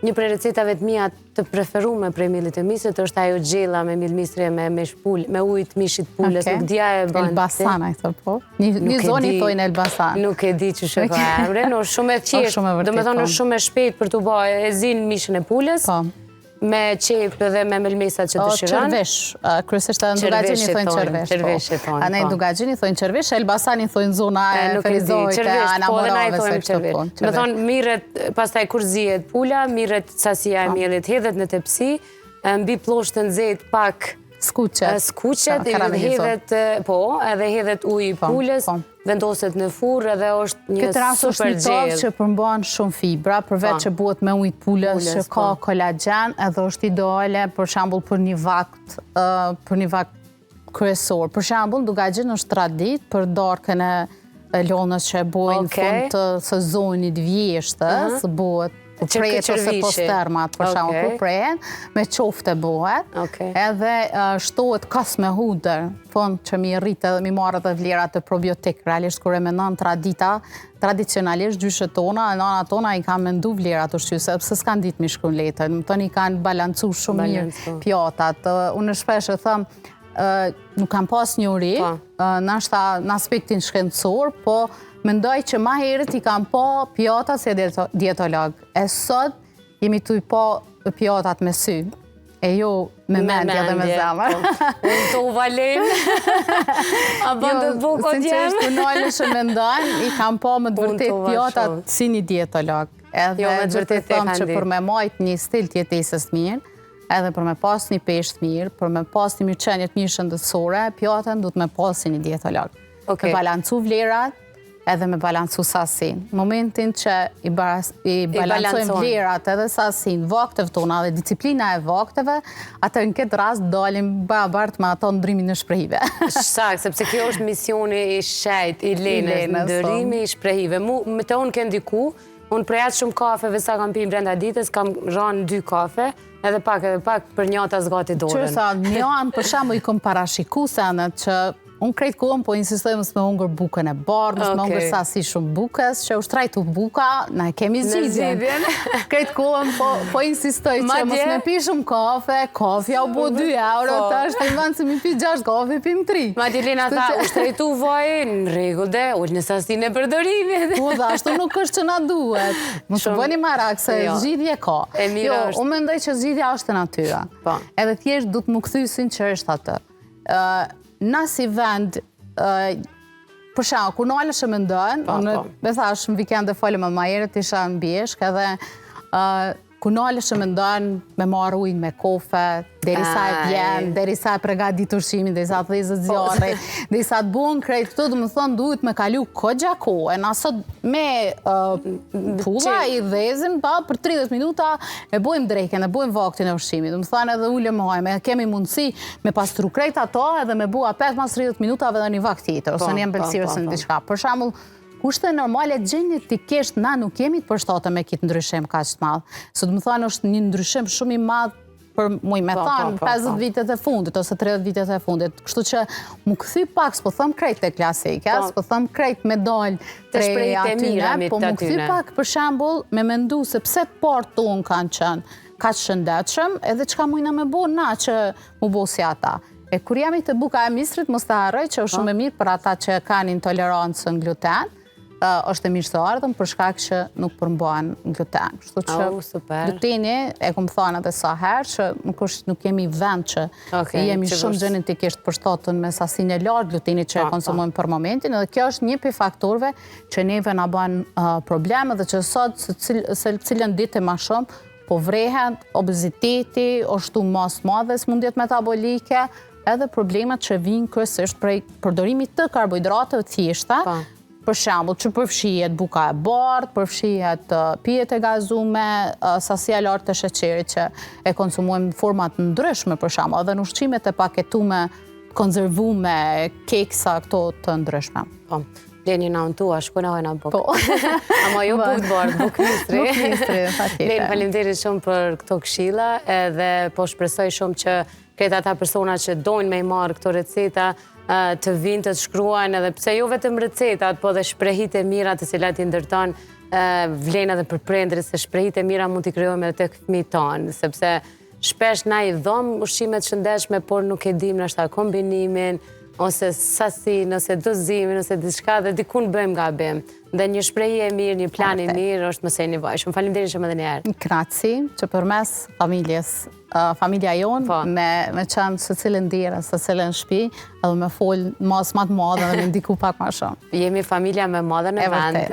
një prej recetave të mia të preferume prej millit të misrit është ajo gjella me mill misri me me ujë të mishit pulës, nuk dia e bën. Elbasan ai thotë po. Një zonë i thojnë Elbasan. Nuk e di ç'është ka emrin, është shumë e thjeshtë. Domethënë është shumë e shpejtë për t'u bërë, e zin mishin e pulës. Me qep dhe me melmesat që dëshiron. Qërvesh, kryesisht ndugagjini thonë qërvesh. Qërvesh e thonë. A ne ndugagjini thonë qërvesh, Elbasani thonë zona e Ferizojt, e Anamorave, se kështë të punë. Me thonë, mirët, pastaj kur zihet pula, mirët sasia e miellit, hedhet në tepsi, mbi ploshtë të nxehtë pak skuqet, edhe hedhet ujë pulës, vendoset në furrë edhe është një super gjellë. Këtë rast është një tavë që përmban shumë fibra, përveç që buhet me ujë pulës që ka kolagjen, edhe është ideale për shembull për një vakt kryesor. Për shembull, ndugagjin është tradit për darkën e lonës që e bojnë fund të sezonit vjeshtës, buhet prejet ose postermat, për shembull kur prehen, me qoftë bëhet, edhe shtohet kas me hudër, thonë që mi rritë edhe mi marrë edhe vlerat të probiotik, realisht kur e menon tradicionalisht gjyshet tona, nana tona i kanë mendu vlerat ushqyse, sepse s'kan ditë mi shkruan letër, më tonë i kanë balancu shumë mirë pjatat. Unë shpesh e thëmë, nuk kam pas njëri, nashta në aspektin shkencor, po mendoj që ma herët i kam po pjatat si dietolog. E sot jemi tu i po pjatat me sy, e jo me mendje dhe me zemër. Unë të uvalem, a bëndë të buko djemë. Sinqerisht, punojnë që mendojnë, i kam po më të vërtet pjatat si një dietolog. Edhe gjithë thëmë që për me majt një stil tjetesës mirë, edhe për me pas një peshtë mirë, për me pas një mirëqenjet mirë shëndetësore, pjatën du të me pas si një dietolog. Me balancu vlerat, edhe me balancu sasin. Momentin që i balancojmë vlerat edhe sasin, vakteve tona dhe disiplina e vakteve, atër në këtë rast dalim barabart me ato ndrymin e shprehive. Shak, sepse kjo është misioni i shejt, i lenës, ndërimi i shprehive. Me të unë kënë diku, unë prejat shumë kafeve sa kam pimë brenda ditës, kam ranë 2 kafe, edhe pak për njata zgati dorën. Qërsa, njën për shamu i kom parashiku senet që unë krejt kohëm po insistoj mësë me ungër bukën e barë, mësë me ungër sasi shumë bukës, që u shtrajtu buka, na e kemi zgjidhjen. Krejt kohëm po insistoj që mësë me pi shumë kafja u bo 2 euro, ta është të imanë se mi pi 6 kafe, pim 3. Ma Dilina tha, u shtrajtu vaj, në regull dhe, ullë në sasin e përdorimit. Po dhe, ashtu nuk është që na duhet. Më të bëni marak, se zgjidhje ka. Jo, unë mendoj që zgjidhja është natyra. Edhe thjesht du të më kthy sinqerisht atë. Na si vend, për shembull, kur nalësh e mendon, unë me thash në vikend e folëm më herët isha në Bjeshk edhe kur nalësh e mendon me marr ujin me kofe, derisa e bjen, derisa e përgatit ushqimin, derisa të dhezët zjarri, derisa të bën krejt këto, do të thonë duhet me kalu kogja kohë, na sot me pulla i dhezim për 30 minuta e bojmë drejken, e bojmë vaktin e ushqimit, do të thonë edhe ulëm hajme, kemi mundësi me pastru krejt ato edhe me bua 5-30 minutave edhe një vakt tjetër, ose një mbelësirës në diçka. Për shembull, kushte normale gjenetikisht na nuk jemi të përshtatëm me kitë ndryshim ka që të madhë. Së të më thonë është një ndryshim shumë i madhë për muj me thonë 50 vitet e fundit ose 30 vitet e fundit. Kështu që mu këthy pak, s'po thëmë krejt të klasike, s'po thëmë krejt medalj të atyne, po mu këthy pak për shembull me mendu se pse të partë tonë kanë qenë ka që shëndetshëm edhe qka mujna me bo na që mu bo si ata. E kur jemi të buka e misrit, mos të harroj që është shumë e mirë për ata që kanë intolerancën gluten, është e mirë së ardhëm për shkak që nuk përmban gluten. Kështu që gluteni, e kom thënë edhe sa herë, që nuk jemi vend që jemi shumë genetikisht përshtatën me sasinë e lartë gluteni që e konsumojmë për momentin, edhe kjo është një për faktorëve që neve na bën probleme dhe që sot se cilën ditë më shumë po vrehet obeziteti, ashtu mas madhe, smundjet metabolike, edhe problemet që vinë kryesisht prej përdorimit të karbohidrateve të thjeshta. Për shembull, që përfshihet buka e bardhë, përfshihet pijet e gazume, sasia e lartë të sheqerit që e konsumojmë në format ndryshme për shembull, edhe në ushqimet e paketume, konzervume, keksa këto të ndryshme. Po. Leni na untua, shkona hojna bukë. Ama jo bukë të bardhë, bukë misri. Bukë misri, patjetër. Leni, faleminderit shumë për këto këshilla, edhe po shpresoj shumë që këtë ata persona që dojnë me i marrë këto receta të vinë të shkruajnë edhe pse jo vetëm recetat, po dhe shprehit e mira të cilat i ndërton vlen edhe për prindrit, se shprehit e mira mund t'i krijojmë edhe tek fëmijët tonë, sepse shpesh na i dhom ushqimet shëndetshme, por nuk e dim ndoshta kombinimin, ose sasin, ose dozimin, ose diçka dhe dikun bëjmë gabim. Dhe një shprehje e mirë, një plan i mirë është mëse i nevojshëm. Faleminderit shumë edhe një herë. Kraci që përmes familja jonë me qenë së cilën dire, së cilën shtëpi, edhe me folë mas më të madhe dhe me ndiku pak më shumë. Jemi familja me madhe në vend.